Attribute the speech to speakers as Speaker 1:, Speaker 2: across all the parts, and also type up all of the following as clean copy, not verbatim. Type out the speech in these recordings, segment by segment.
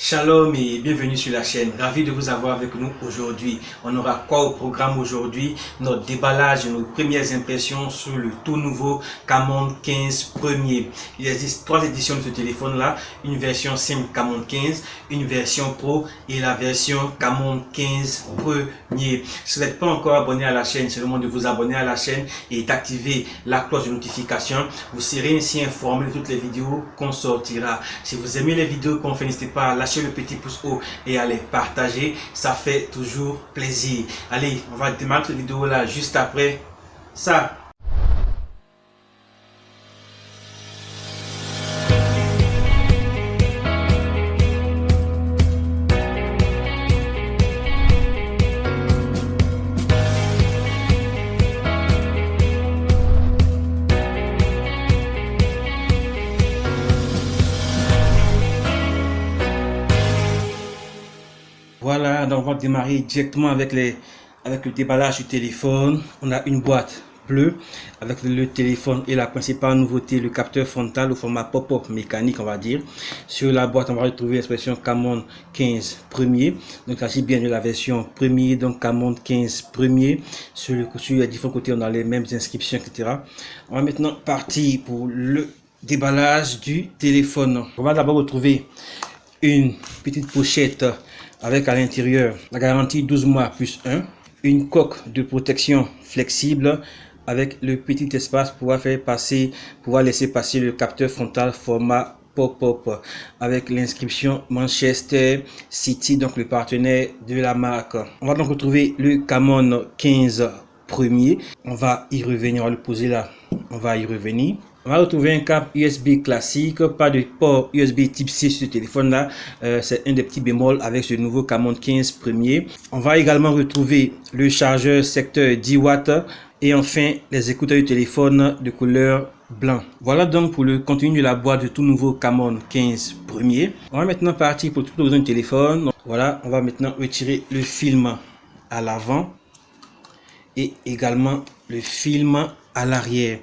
Speaker 1: Shalom et bienvenue sur la chaîne. Ravi de vous avoir avec nous aujourd'hui. On aura quoi au programme aujourd'hui? Notre déballage et nos premières impressions sur le tout nouveau Camon 15 premier. Il existe trois éditions de ce téléphone-là. Une version simple Camon 15, une version Pro et la version Camon 15 premier. Si vous n'êtes pas encore abonné à la chaîne, c'est le moment de vous abonner à la chaîne et d'activer la cloche de notification. Vous serez ainsi informé de toutes les vidéos qu'on sortira. Si vous aimez les vidéos qu'on fait, n'hésitez pas à lâcher le petit pouce haut et à les partager, ça fait toujours plaisir. Allez, on va démarrer cette vidéo là juste après ça. Voilà, donc on va démarrer directement avec le déballage du téléphone. On a une boîte bleue avec le téléphone et la principale nouveauté, le capteur frontal au format pop-up mécanique, on va dire. Sur la boîte, on va retrouver l'expression Camon 15 premier. Donc, il s'agit bien de la version premier, donc Camon 15 premier. Sur les différents côtés, on a les mêmes inscriptions, etc. On va maintenant partir pour le déballage du téléphone. On va d'abord retrouver une petite pochette avec à l'intérieur la garantie 12 mois plus 1, une coque de protection flexible avec le petit espace pour pouvoir laisser passer le capteur frontal format pop-up avec l'inscription Manchester City, donc le partenaire de la marque. On va donc retrouver le Camon 15 premier. On va y revenir, on va le poser là, on va y revenir. On va retrouver un câble USB classique, pas de port USB type C sur ce téléphone là, c'est un des petits bémols avec ce nouveau Camon 15 premier. On va également retrouver le chargeur secteur 10 watts et enfin les écouteurs du téléphone de couleur blanc. Voilà donc pour le contenu de la boîte de tout nouveau Camon 15 premier. On va maintenant partir pour tout le besoin du téléphone. Donc, voilà, on va maintenant retirer le film à l'avant et également le film à l'arrière.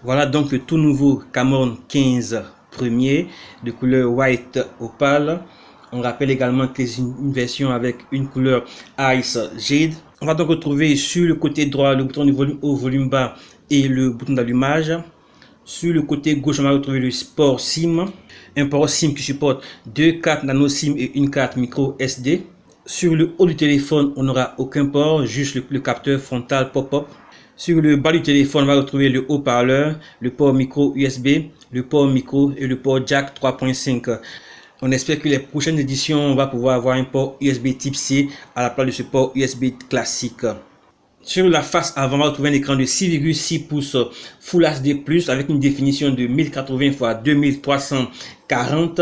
Speaker 1: Voilà donc le tout nouveau Camon 15 premier de couleur white opale. On rappelle également que c'est une version avec une couleur Ice Jade. On va donc retrouver sur le côté droit le bouton de volume haut, volume bas et le bouton d'allumage. Sur le côté gauche, on va retrouver le Sport SIM, un port SIM qui supporte deux cartes nano SIM et une carte micro SD. Sur le haut du téléphone, on n'aura aucun port, juste le capteur frontal pop-up. Sur le bas du téléphone, on va retrouver le haut-parleur, le port micro USB, le port micro et le port jack 3.5. On espère que les prochaines éditions, on va pouvoir avoir un port USB type C à la place de ce port USB classique. Sur la face avant, on va retrouver un écran de 6,6 pouces Full HD+, avec une définition de 1080 x 2340.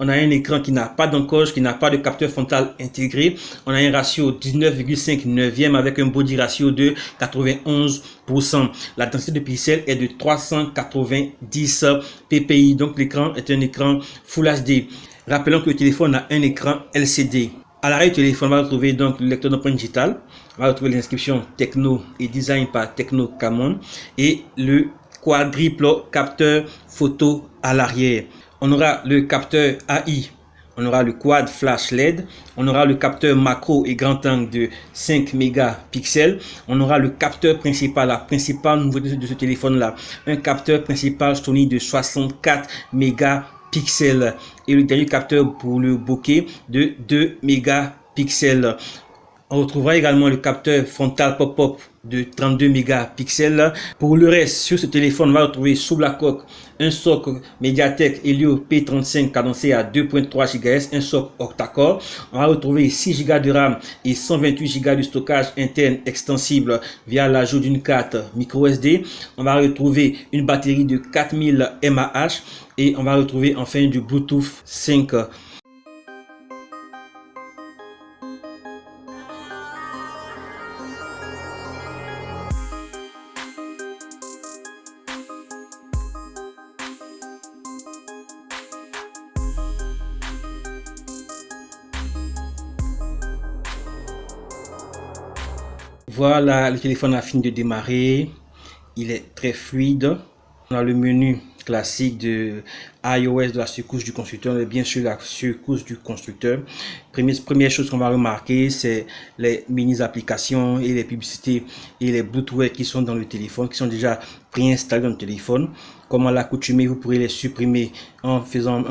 Speaker 1: On a un écran qui n'a pas d'encoche, qui n'a pas de capteur frontal intégré. On a un ratio 19,5 neuvième avec un body ratio de 91%. La densité de pixels est de 390 ppi. Donc l'écran est un écran Full HD. Rappelons que le téléphone a un écran LCD. À l'arrière du téléphone, on va retrouver donc le lecteur d'empreinte digitale. On va retrouver l'inscription Techno et Design par Techno Camon et le quadruple capteur photo à l'arrière. On aura le capteur AI, on aura le quad flash LED, on aura le capteur macro et grand angle de 5 mégapixels, on aura le capteur principal, la principale nouveauté de ce téléphone là, un capteur principal Sony de 64 mégapixels et le dernier capteur pour le bokeh de 2 mégapixels. On retrouvera également le capteur frontal pop-up de 32 mégapixels. Pour le reste, sur ce téléphone, on va retrouver sous la coque un socle Mediatek Helio P35 cadencé à 2.3 GHz, un socle octa-core. On va retrouver 6 Go de RAM et 128 Go de stockage interne extensible via l'ajout d'une carte micro SD. On va retrouver une batterie de 4000 mAh et on va retrouver enfin du Bluetooth 5. Voilà, le téléphone a fini de démarrer. Il est très fluide. On a le menu classique de iOS de la surcouche du constructeur, mais bien sûr la surcouche du constructeur. Première chose qu'on va remarquer, c'est les mini applications et les publicités et les bootware qui sont dans le téléphone, qui sont déjà préinstallés dans le téléphone. Comme à l'accoutumée, vous pourrez les supprimer en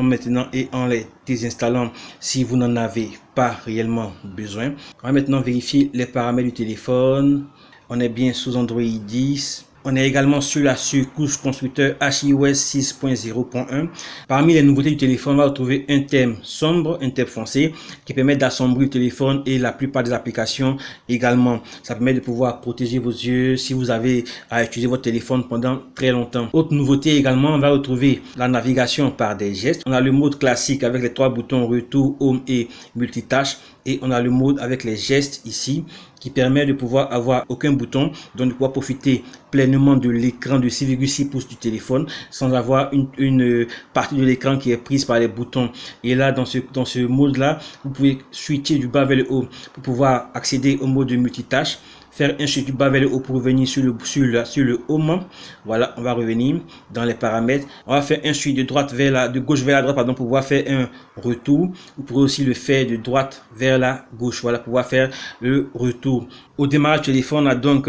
Speaker 1: maintenant et en les désinstallant si vous n'en avez pas réellement besoin. On va maintenant vérifier les paramètres du téléphone. On est bien sous Android 10. On est également sur la surcouche constructeur iOS 6.0.1. Parmi les nouveautés du téléphone, on va retrouver un thème sombre, un thème foncé qui permet d'assombrir le téléphone et la plupart des applications également. Ça permet de pouvoir protéger vos yeux si vous avez à utiliser votre téléphone pendant très longtemps. Autre nouveauté également, on va retrouver la navigation par des gestes. On a le mode classique avec les trois boutons retour, home et multitâche. Et on a le mode avec les gestes ici qui permet de pouvoir avoir aucun bouton, donc de pouvoir profiter pleinement de l'écran de 6,6 pouces du téléphone sans avoir une partie de l'écran qui est prise par les boutons. Et là, dans ce mode là, vous pouvez switcher du bas vers le haut pour pouvoir accéder au mode de multitâche. Faire un switch du bas vers le haut pour revenir sur le home. Voilà, on va revenir dans les paramètres. On va faire un switch de gauche vers la droite, pardon, pour pouvoir faire un retour. Vous pourrez aussi le faire de droite vers la gauche, voilà, pour pouvoir faire le retour. Au démarrage du téléphone, on a donc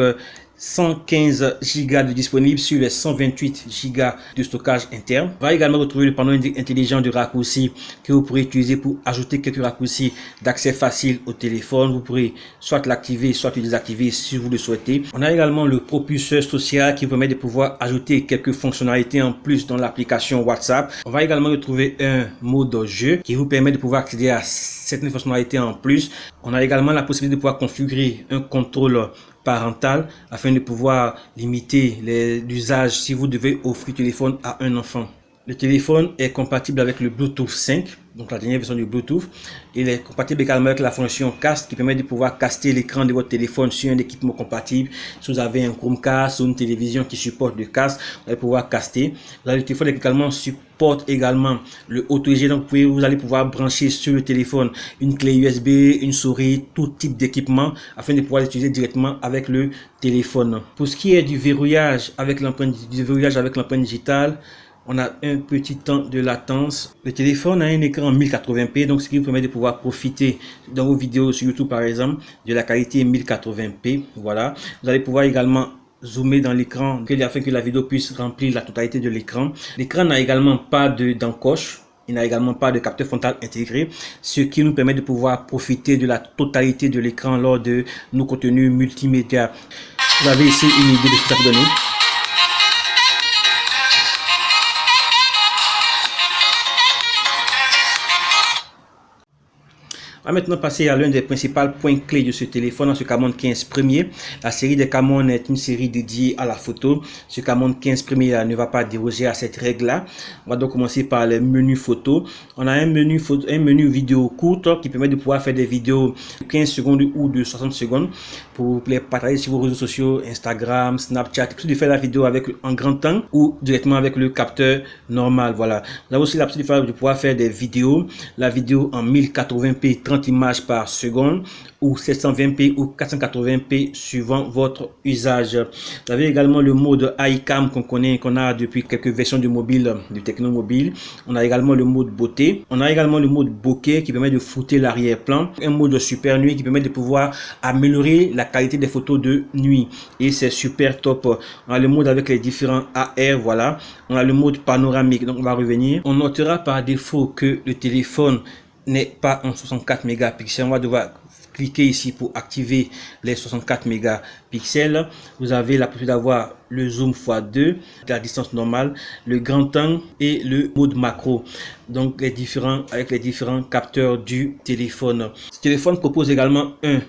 Speaker 1: 115 Go de disponible sur les 128 Go de stockage interne. On va également retrouver le panneau intelligent de raccourcis que vous pourrez utiliser pour ajouter quelques raccourcis d'accès facile au téléphone. Vous pourrez soit l'activer, soit le désactiver si vous le souhaitez. On a également le propulseur social qui permet de pouvoir ajouter quelques fonctionnalités en plus dans l'application WhatsApp. On va également retrouver un mode jeu qui vous permet de pouvoir accéder à certaines fonctionnalités en plus. On a également la possibilité de pouvoir configurer un contrôle parental afin de pouvoir limiter l'usage si vous devez offrir le téléphone à un enfant. Le téléphone est compatible avec le Bluetooth 5, donc la dernière version du Bluetooth. Il est compatible également avec la fonction cast qui permet de pouvoir caster l'écran de votre téléphone sur un équipement compatible. Si vous avez un Chromecast ou une télévision qui supporte le cast, vous allez pouvoir caster. Là, le téléphone supporte également le Auto EG, donc vous allez pouvoir brancher sur le téléphone une clé USB, une souris, tout type d'équipement afin de pouvoir l'utiliser directement avec le téléphone. Pour ce qui est du verrouillage avec l'empreinte digitale, on a un petit temps de latence. Le téléphone a un écran en 1080p, donc ce qui vous permet de pouvoir profiter dans vos vidéos sur YouTube par exemple de la qualité 1080p. Voilà, vous allez pouvoir également zoomer dans l'écran afin que la vidéo puisse remplir la totalité de l'écran. L'écran n'a également pas d'encoche. Il n'a également pas de capteur frontal intégré, ce qui nous permet de pouvoir profiter de la totalité de l'écran lors de nos contenus multimédia. Vous avez ici une idée de ce que ça peut donner. On va maintenant passer à l'un des principaux points clés de ce téléphone, ce Camon 15 Premier. La série des Camon est une série dédiée à la photo. Ce Camon 15 Premier ne va pas déroger à cette règle-là. On va donc commencer par le menu photo. On a un menu vidéo courte qui permet de pouvoir faire des vidéos de 15 secondes ou de 60 secondes pour les partager sur vos réseaux sociaux, Instagram, Snapchat, de faire la vidéo en grand temps ou directement avec le capteur normal. Voilà. Vous avez aussi la possibilité de pouvoir faire des vidéos, la vidéo en 1080p 30 images par seconde ou 720p ou 480p suivant votre usage. Vous avez également le mode iCam qu'on a depuis quelques versions du mobile, du Tecno Mobile. On a également le mode beauté. On a également le mode bokeh qui permet de flouter l'arrière-plan. Un mode super nuit qui permet de pouvoir améliorer la qualité des photos de nuit. Et c'est super top. On a le mode avec les différents AR, voilà. On a le mode panoramique. Donc on va revenir. On notera par défaut que le téléphone n'est pas en 64 mégapixels. On va devoir cliquer ici pour activer les 64 mégapixels. Vous avez la possibilité d'avoir le zoom x2, la distance normale, le grand angle et le mode macro. Donc avec les différents capteurs du téléphone. Ce téléphone propose également un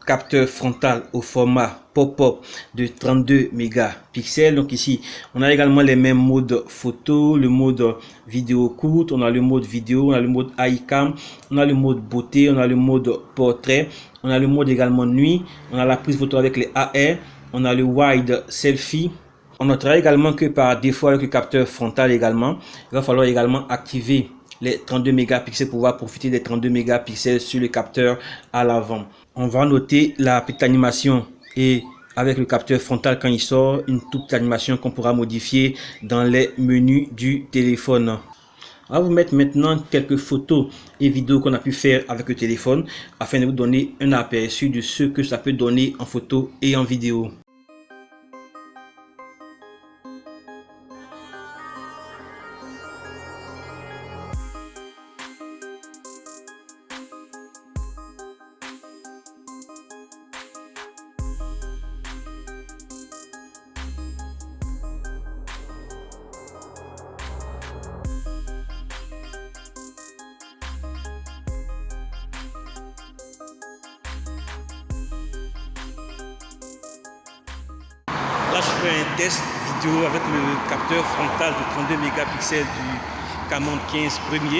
Speaker 1: capteur frontal au format pop-up de 32 mégapixels. Donc ici, on a également les mêmes modes photo, le mode vidéo courte, on a le mode vidéo, on a le mode iCam, on a le mode beauté, on a le mode portrait, on a le mode également nuit, on a la prise photo avec les AR, on a le wide selfie. On notera également que par défaut avec le capteur frontal également, il va falloir également activer les 32 mégapixels pour pouvoir profiter des 32 mégapixels sur le capteur à l'avant. On va noter la petite animation et avec le capteur frontal quand il sort, une toute animation qu'on pourra modifier dans les menus du téléphone. On va vous mettre maintenant quelques photos et vidéos qu'on a pu faire avec le téléphone afin de vous donner un aperçu de ce que ça peut donner en photo et en vidéo. Là, je fais un test vidéo avec le capteur frontal de 32 mégapixels du Canon 15 premier.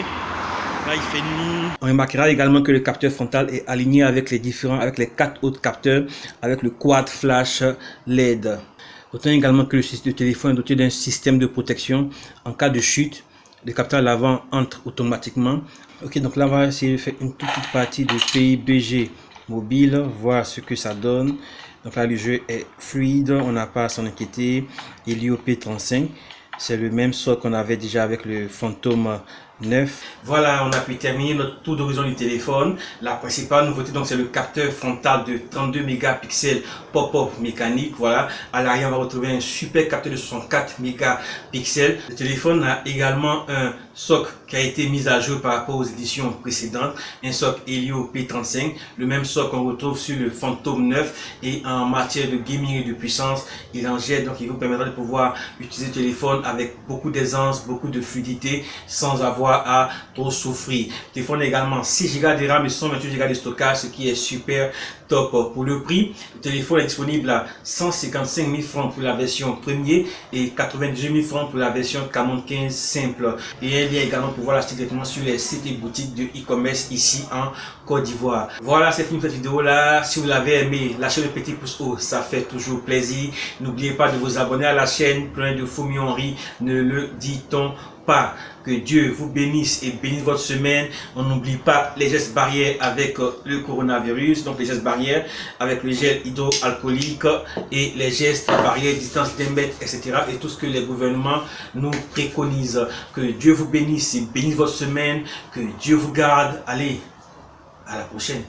Speaker 1: Là, il fait nuit. On remarquera également que le capteur frontal est aligné avec les 4 autres capteurs avec le quad flash LED. Notons également que le téléphone est doté d'un système de protection. En cas de chute, le capteur à l'avant entre automatiquement. Ok, donc là, on va essayer de faire une toute petite partie de PUBG mobile, voir ce que ça donne. Donc là, le jeu est fluide, on n'a pas à s'en inquiéter. Helio P35, c'est le même sort qu'on avait déjà avec le Phantom 9. Voilà, on a pu terminer notre tour d'horizon du téléphone. La principale nouveauté, donc, c'est le capteur frontal de 32 mégapixels pop-up mécanique. Voilà, à l'arrière, on va retrouver un super capteur de 64 mégapixels. Le téléphone a également un SoC qui a été mis à jour par rapport aux éditions précédentes, un SoC Helio P35, le même SoC qu'on retrouve sur le Phantom 9, et en matière de gaming et de puissance, il en jette, donc il vous permettra de pouvoir utiliser le téléphone avec beaucoup d'aisance, beaucoup de fluidité, sans avoir à trop souffrir. Le téléphone a également 6 Go de RAM et 128 Go de stockage, ce qui est super top. Pour le prix, le téléphone est disponible à 155 000 francs pour la version premier et 98 000 francs pour la version Canon 15 simple. Et un lien également pour pouvoir l'acheter directement sur les sites et boutiques de e-commerce ici en Côte d'Ivoire. Voilà, c'est fini pour cette vidéo là. Si vous l'avez aimé, lâchez le petit pouce haut, ça fait toujours plaisir. N'oubliez pas de vous abonner à la chaîne, plein de faux-mionneries, ne le dit-on pas. Que Dieu vous bénisse et bénisse votre semaine. On n'oublie pas les gestes barrières avec le coronavirus, donc les gestes barrières avec le gel hydroalcoolique et les gestes barrières, distance d'un mètre, etc. et tout ce que les gouvernements nous préconisent. Que Dieu vous bénisse et bénisse votre semaine. Que Dieu vous garde. Allez, à la prochaine.